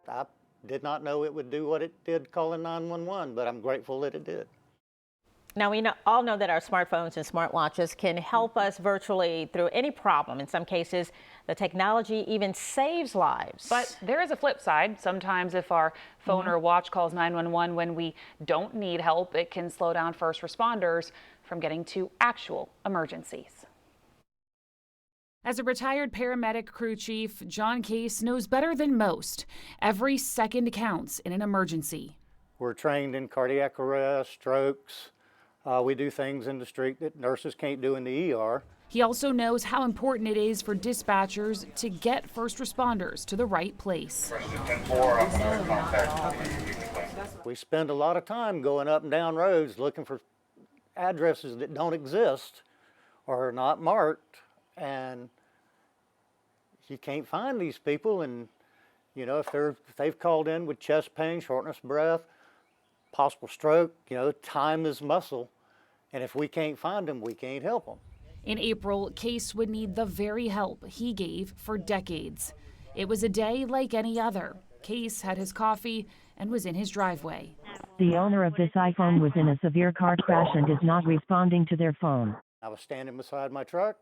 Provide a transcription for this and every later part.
I did not know it would do what it did calling 911, but I'm grateful that it did. Now, we all know that our smartphones and smartwatches can help us virtually through any problem. In some cases, the technology even saves lives. But there is a flip side. Sometimes if our phone or watch calls 911 when we don't need help, it can slow down first responders from getting to actual emergencies. As a retired paramedic crew chief, John Case knows better than most. Every second counts in an emergency. We're trained in cardiac arrest, strokes. We do things in the street that nurses can't do in the ER. He also knows how important it is for dispatchers to get first responders to the right place. We spend a lot of time going up and down roads looking for addresses that don't exist or are not marked, and you can't find these people. And you know, if they've called in with chest pain, shortness of breath, possible stroke, you know, time is muscle, and if we can't find them, we can't help them. In April, Case would need the very help he gave for decades. It was a day like any other. Case had his coffee and was in his driveway. The owner of this iPhone was in a severe car crash and is not responding to their phone. I was standing beside my truck,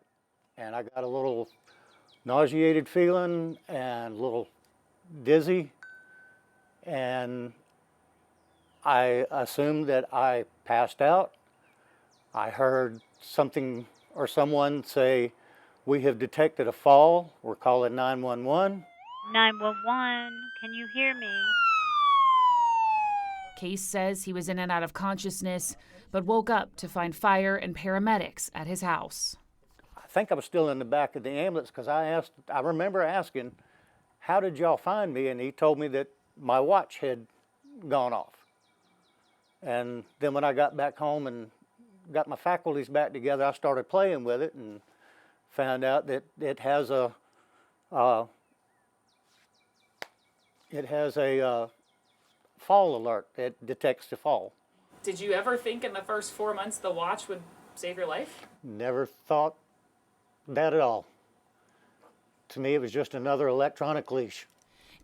and I got a little nauseated feeling and a little dizzy, and I assumed that I passed out. I heard something or someone say, "We have detected a fall. We're calling 911. 911, can you hear me? Case says he was in and out of consciousness, but woke up to find fire and paramedics at his house. I think I was still in the back of the ambulance because I remember asking, "How did y'all find me?" And he told me that my watch had gone off. And then when I got back home and got my faculties back together, I started playing with it and found out that it has a fall alert. It detects the fall. Did you ever think in the first 4 months the watch would save your life? Never thought that at all. To me, it was just another electronic leash.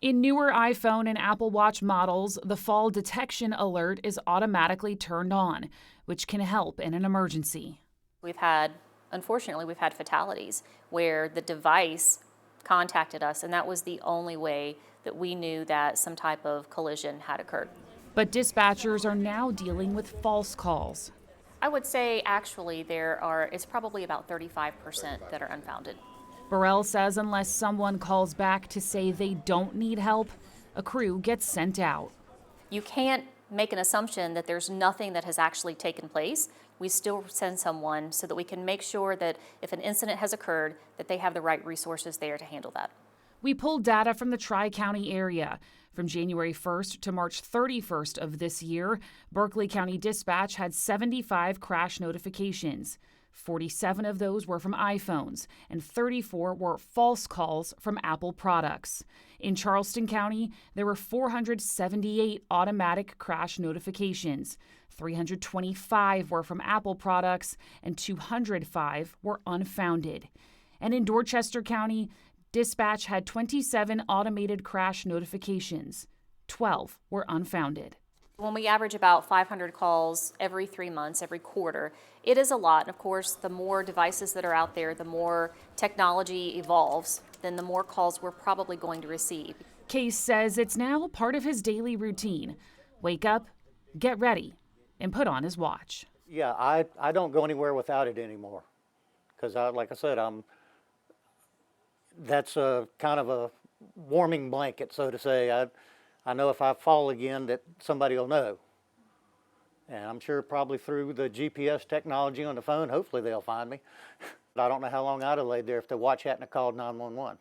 In newer iPhone and Apple Watch models, the fall detection alert is automatically turned on, which can help in an emergency. Unfortunately, we've had fatalities where the device contacted us, and that was the only way that we knew that some type of collision had occurred. But dispatchers are now dealing with false calls. I would say actually it's probably about 35% that are unfounded. Burrell says unless someone calls back to say they don't need help, a crew gets sent out. You can't make an assumption that there's nothing that has actually taken place. We still send someone so that we can make sure that if an incident has occurred, that they have the right resources there to handle that. We pulled data from the Tri-County area. From January 1st to March 31st of this year, Berkeley County Dispatch had 75 crash notifications. 47 of those were from iPhones, and 34 were false calls from Apple products. In Charleston County, there were 478 automatic crash notifications. 325 were from Apple products, and 205 were unfounded. And in Dorchester County, Dispatch had 27 automated crash notifications. 12 were unfounded. When we average about 500 calls every 3 months, every quarter, it is a lot. Of course, the more devices that are out there, the more technology evolves, then the more calls we're probably going to receive. Case says it's now part of his daily routine. Wake up, get ready, and put on his watch. Yeah, I don't go anywhere without it anymore because, like I said, that's a kind of a warming blanket, so to say. I know if I fall again that somebody will know. And I'm sure probably through the GPS technology on the phone, hopefully they'll find me. I don't know how long I'd have laid there if the watch hadn't have called 911.